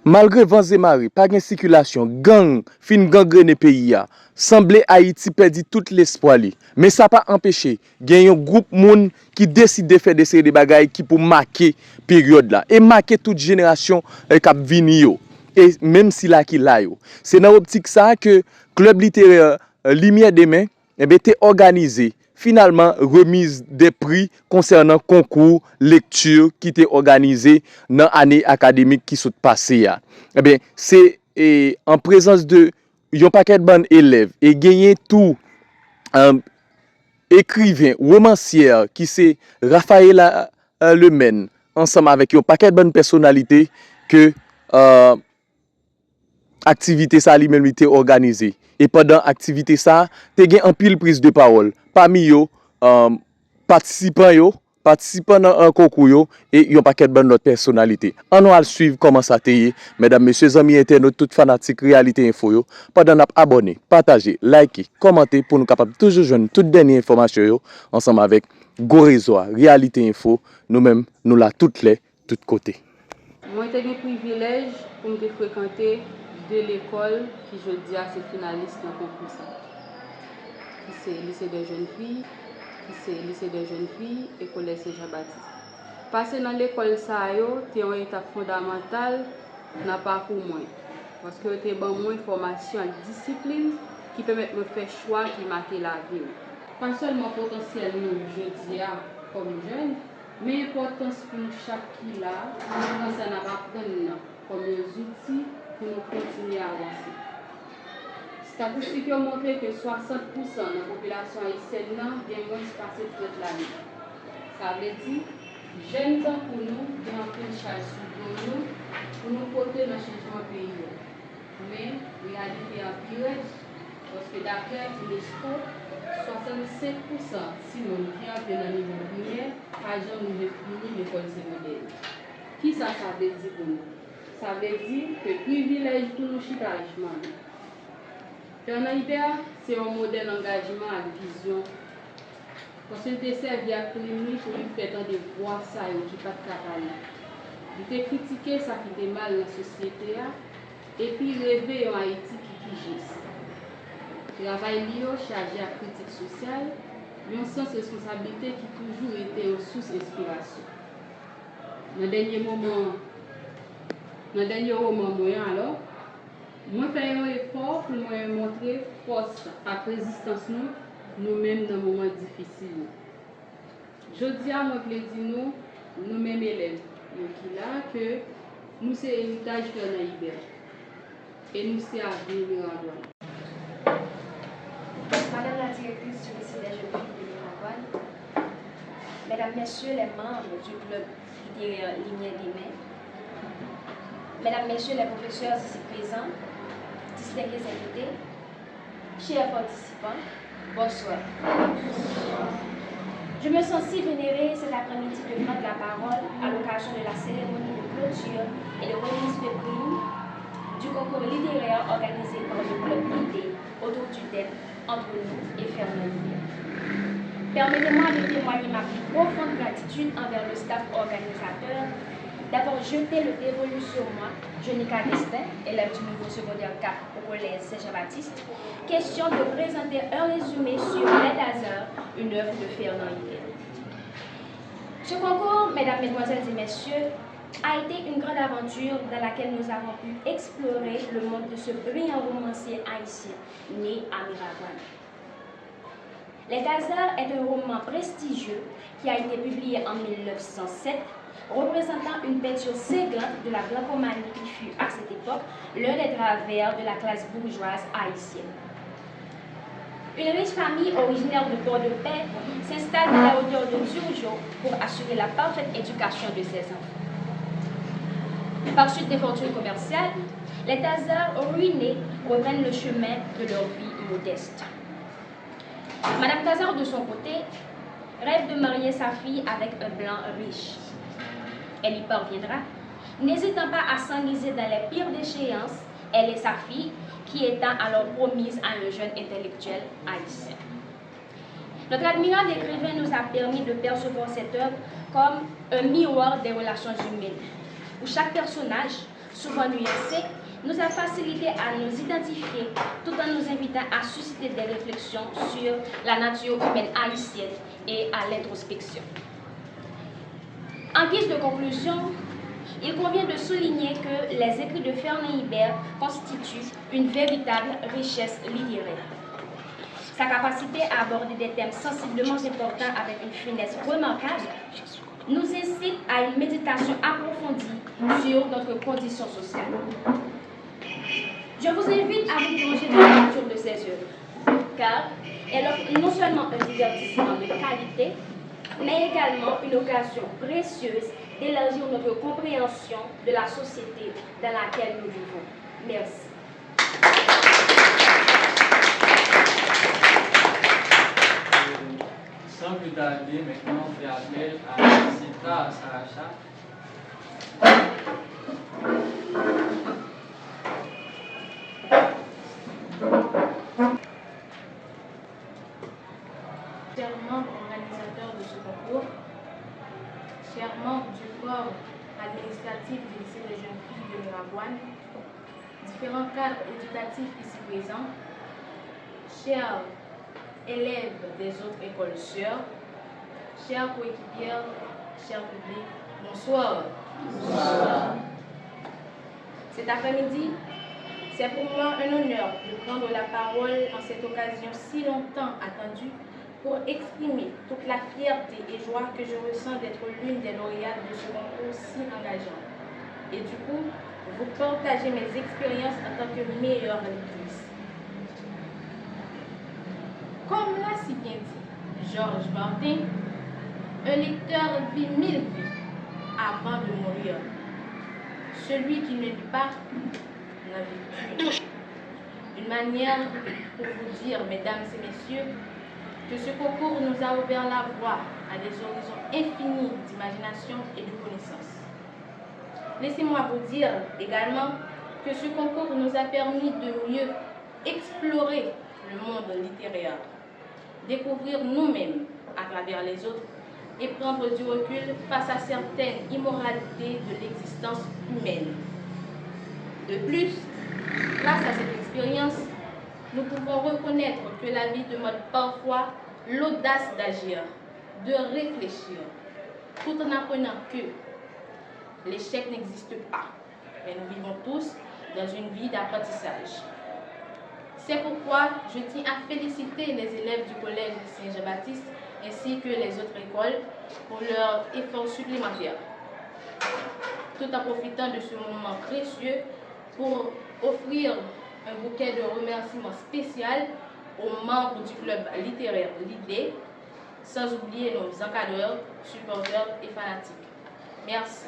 Malgré vents et marées, pas de circulation, gang, fin gangrene pays a, semblait Haïti perdit tout l'espoir li. Mais ça pas empêché, gen un groupe moun qui décide de faire des séries de bagailles qui pour marquer période là et marquer toute génération k'ap vini yo. Et même si là qui là yo. C'est dans l'optique ça que club littéraire Lumière des mains était organisé. Finalement, remise des prix concernant concours, lecture qui était organisé dans l'année académique qui s'est passée. Eh bien, c'est en présence de yon paquet de bonnes élèves et gagner tout écrivain, romancière qui c'est Raphaël Lemaine ensemble avec yon paquet de bonnes personnalités que activité ça lui-même était organisée. Et pendant activité ça, te gen en pile prise de parole. Parmi yo, participants dans un concours yo, et yon paquet de bonne autre personnalité. On va suivre comment ça te y, mesdames, messieurs, amis internautes, toutes fanatiques réalité info yo. Pendant n'a abonné, partager, liker, commenter pour nous capables toujours joindre toute dernière information yo ensemble avec Go Réseau, réalité info, nous-mêmes nous la toutes les toutes côtés. Moi j'ai eu le privilège pour me fréquenter de l'école qui je dis à ces finalistes dans le concours. Qui c'est lycée des jeunes filles, et collège Saint-Jean-Baptiste. Passer dans l'école ça yo, c'est une étape fondamentale dans parcours moi. Parce que c'est bon moins formation en discipline qui permet de faire choix qui marquent la vie. Pas seulement potentiel nous je dis comme jeune, mais importance pour nous chaque qui là, nous ça n'a pas prendre comme des outils pour nous continuer à avancer. Statistiques ont montré que 60% de la population haïtienne vient moins de passer toute l'année. Ça veut dire, jeunes temps pour nous, qui ont pris une charge sur nous, pour nous porter dans le changement pays. Mais, réalité est pire, parce que d'après l'UNESCO, 65% sinon qui ont fait dans le niveau primaire, pas jamais nous fini l'école secondaire. Qui ça veut dire pour nous? Ça veut dire que privilège tout nos chitagements. Fernand c'est un modèle d'engagement à vision. Parce qu'il était servi à Clémy pour lui faire des voix ça et qui pas de parler. Il était critiqué ça qui était mal dans la société et puis rêver en Haïti qui gisse. Travail lié chargé à critique sociale, mais un sens de responsabilité qui toujours était une source d'inspiration. Dans le dernier moment, alors, moi fais un effort pour me montrer force à résistance nous-mêmes dans des moments difficiles. Je dis à moi plaisir nous-mêmes élèves, qui là que nous c'est héritage Fernand Hibert et nous c'est avenir Miragoine. Madame la directrice du lycée des jeunes filles de Miragoine, mesdames, messieurs les membres du club littéraire Lumière des mains, mesdames, messieurs les professeurs ici présents, distingués invités, chers participants, bonsoir. Je me sens si vénérée cet après-midi de prendre la parole à l'occasion de la cérémonie de clôture et de remise de prix du concours littéraire organisé par le club Idée autour du thème Entre nous et Fernand Hibert. Permettez-moi de témoigner ma plus profonde gratitude envers le staff organisateur d'avoir jeté le dévolu sur moi, Jonica Destin, élève du niveau secondaire 4 au collège Saint-Jean-Baptiste, question de présenter un résumé sur Les Hasards, une œuvre de Fernand Hibert. Ce concours, mesdames, mesdemoiselles et messieurs, a été une grande aventure dans laquelle nous avons pu explorer le monde de ce brillant romancier haïtien, né à Miragoine. Les Hasards est un roman prestigieux qui a été publié en 1907, représentant une peinture cinglante de la blancomanie qui fut à cette époque l'un des travers de la classe bourgeoise haïtienne. Une riche famille originaire de Port-de-Paix s'installe à la hauteur de Turgeau pour assurer la parfaite éducation de ses enfants. Par suite des fortunes commerciales, les Hasards ruinés reprennent le chemin de leur vie modeste. Madame Hasard, de son côté, rêve de marier sa fille avec un blanc riche. Elle y parviendra, n'hésitant pas à s'enliser dans les pires déchéances, elle et sa fille, qui étant alors promise à un jeune intellectuel haïtien. Notre admirable écrivain nous a permis de percevoir cette œuvre comme un miroir des relations humaines, où chaque personnage souvent nuancée, nous a facilité à nous identifier tout en nous invitant à susciter des réflexions sur la nature humaine haïtienne et à l'introspection. En guise de conclusion, il convient de souligner que les écrits de Fernand Hibert constituent une véritable richesse littéraire. Sa capacité à aborder des thèmes sensiblement importants avec une finesse remarquable nous incite à une méditation approfondie sur notre condition sociale. Je vous invite à vous plonger dans la lecture de ces œuvres, car elle offre non seulement un divertissement de qualité, mais également une occasion précieuse d'élargir notre compréhension de la société dans laquelle nous vivons. Merci. Sans plus tarder, maintenant on fait appel à Citra Saracha. Chers membres organisateurs de ce concours, chers membres du corps administratif du lycée des jeunes filles de Miravoine, différents cadres éducatifs ici présents, chers élèves des autres écoles sœurs, chers coéquipières, chers publics, bonsoir. Bonsoir. Cet après-midi, c'est pour moi un honneur de prendre la parole en cette occasion si longtemps attendue pour exprimer toute la fierté et joie que je ressens d'être l'une des lauréates de ce concours si engageant. Et du coup, vous partager mes expériences en tant que meilleure lectrice. Comme l'a si bien dit Georges Martin, un lecteur vit 1000 vies avant de mourir. Celui qui ne lit pas n'a vécu qu'une. Une manière pour vous dire, mesdames et messieurs, que ce concours nous a ouvert la voie à des horizons infinis d'imagination et de connaissance. Laissez-moi vous dire également que ce concours nous a permis de mieux explorer le monde littéraire, découvrir nous-mêmes à travers les autres et prendre du recul face à certaines immoralités de l'existence humaine. De plus, grâce à cette expérience, nous pouvons reconnaître que la vie demande parfois l'audace d'agir, de réfléchir, tout en apprenant que l'échec n'existe pas, mais nous vivons tous dans une vie d'apprentissage. C'est pourquoi je tiens à féliciter les élèves du collège Saint-Jean-Baptiste ainsi que les autres écoles pour leur effort supplémentaire, tout en profitant de ce moment précieux pour offrir un bouquet de remerciements spécial aux membres du club littéraire L'Idée, sans oublier nos encadreurs, supporters et fanatiques. Merci.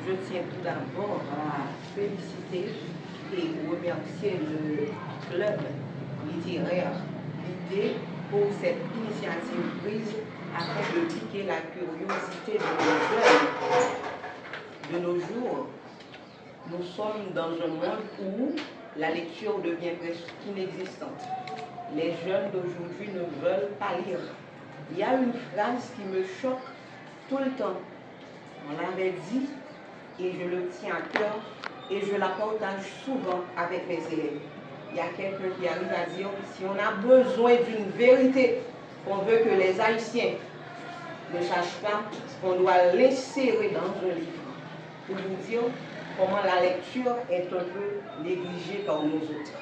Je tiens tout d'abord à féliciter et remercier le club littéraire L'Idée pour cette initiative prise afin de piquer la curiosité de nos jeunes. De nos jours, nous sommes dans un monde où la lecture devient presque inexistante. Les jeunes d'aujourd'hui ne veulent pas lire. Il y a une phrase qui me choque tout le temps. On l'avait dit et je le tiens à cœur et je la partage souvent avec mes élèves. Il y a quelqu'un qui arrive à dire si on a besoin d'une vérité, on veut que les Haïtiens ne sachent pas, on doit l'insérer dans un livre pour vous dire comment la lecture est un peu négligée par nous autres.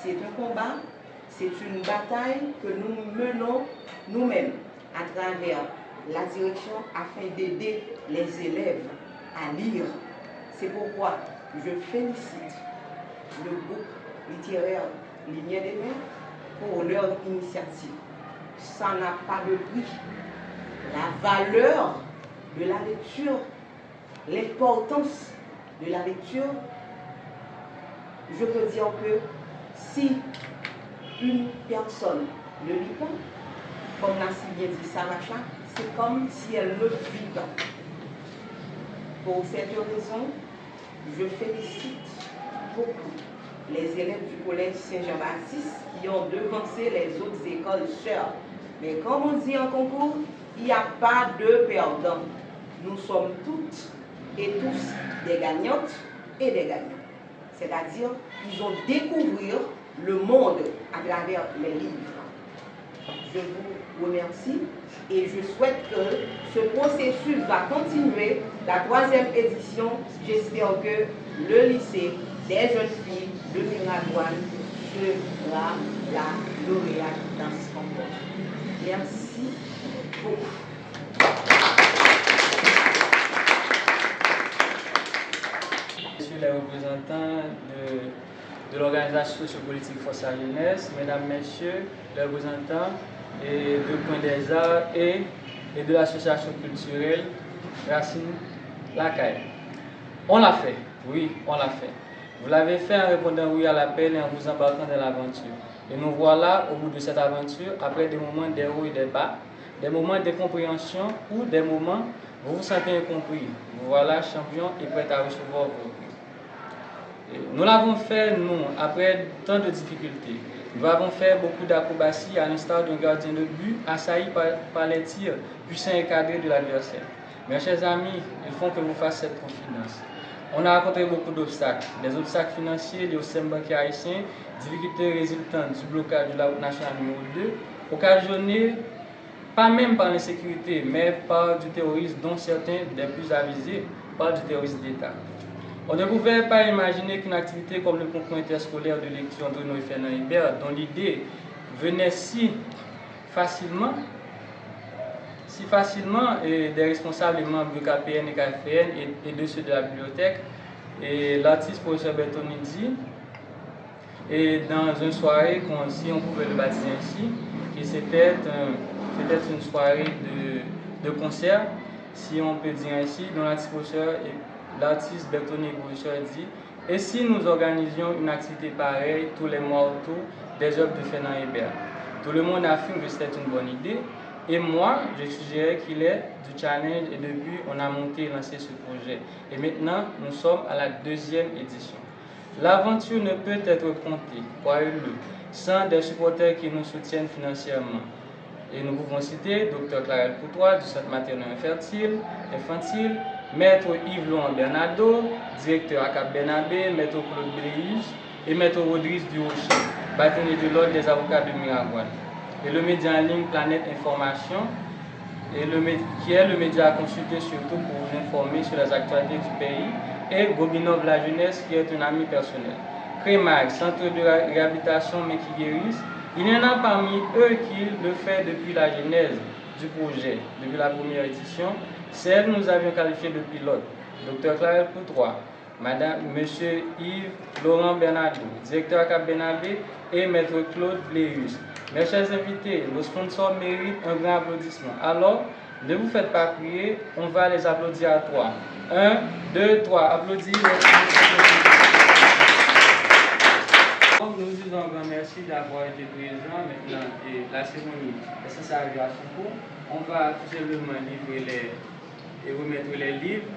C'est un combat, c'est une bataille que nous menons nous-mêmes à travers la direction afin d'aider les élèves à lire. C'est pourquoi je félicite le groupe littéraire Lumière des Mers pour leur initiative. Ça n'a pas de prix. La valeur de la lecture, l'importance de la lecture, je peux dire que si une personne ne lit pas, comme l'a si bien dit Saracha, c'est comme si elle ne vit pas. Pour cette raison, je félicite beaucoup les élèves du collège Saint-Jean-Baptiste qui ont devancé les autres écoles sœurs. Mais comme on dit en concours, il n'y a pas de perdants. Nous sommes toutes et tous des gagnantes et des gagnants. C'est-à-dire, ils vont découvrir le monde à travers les livres. Je vous remercie et je souhaite que ce processus va continuer. La 3e édition, j'espère que le lycée des jeunes filles de Miradouane sera la lauréate dans ce concours. Merci beaucoup. Messieurs les représentants de l'organisation sociopolitique Force à Jeunesse, mesdames, messieurs, les représentants de Point des Arts et de l'association culturelle Racine Lacaille. On l'a fait, oui, on l'a fait. Vous l'avez fait en répondant oui à l'appel et en vous embarquant dans l'aventure. Et nous voilà au bout de cette aventure, après des moments des hauts et des bas, des moments de compréhension ou des moments où vous vous sentez incompris. Vous voilà champion et prêt à recevoir vos prix. Nous l'avons fait, nous, après tant de difficultés. Nous avons fait beaucoup d'acrobaties à l'instar d'un gardien de but assailli par les tirs puissants et cadrés de l'adversaire. Mes chers amis, il faut que vous fassiez cette confidence. On a rencontré beaucoup d'obstacles, des obstacles financiers liés au système bancaire haïtien, difficultés résultantes du blocage de la route nationale numéro 2, occasionnés pas même par l'insécurité, mais par du terrorisme dont certains des plus avisés parlent du terrorisme d'État. On ne pouvait pas imaginer qu'une activité comme le concours interscolaire de lecture Antonio et Fernand Hébert, dont l'idée venait si facilement des responsables et membres de KPN et KFN et de ceux de la bibliothèque, et l'artiste professeur Bertonidi, et dans une soirée, si on pouvait le baptiser ainsi, qui c'était une soirée de concert, si on peut dire ainsi, dont l'artiste Bertonidi professeur dit, et si nous organisions une activité pareille tous les mois autour des œuvres de Fernand Hébert. Tout le monde affirme que c'était une bonne idée. Et moi, je suggérais qu'il est du challenge et depuis, on a monté et lancé ce projet. Et maintenant, nous sommes à la 2e édition. L'aventure ne peut être comptée, croyez-le, sans des supporters qui nous soutiennent financièrement. Et nous pouvons citer Dr Clarel Poutroy du Centre maternel infantile, Maître Yves Laurent Bernardo, directeur ACAP Bernabé, Maître Claude Bléus et Maître Rodrigues Durocher, bâtonnier de l'ordre des avocats de Miradouane. Et le média en ligne Planète Information, qui est le média à consulter surtout pour vous informer sur les actualités du pays, et Gobinov La Jeunesse, qui est un ami personnel. Crémac, centre de réhabilitation mais qui guérissent, il y en a parmi eux qui le fait depuis la genèse du projet, depuis la 1re édition. Celle nous avions qualifiée de pilote. Dr Clarel Poutroy, Monsieur Yves Laurent Bernardo, directeur ACAP Bernabé et Maître Claude Bléus. Mes chers invités, nos sponsors méritent un grand applaudissement. Alors, ne vous faites pas prier, on va les applaudir à 3. 1, 2, 3, applaudis. Donc, nous disons un grand merci d'avoir été présents. Maintenant, la cérémonie est censée arriver à son cours. On va tout simplement livrer et remettre les livres.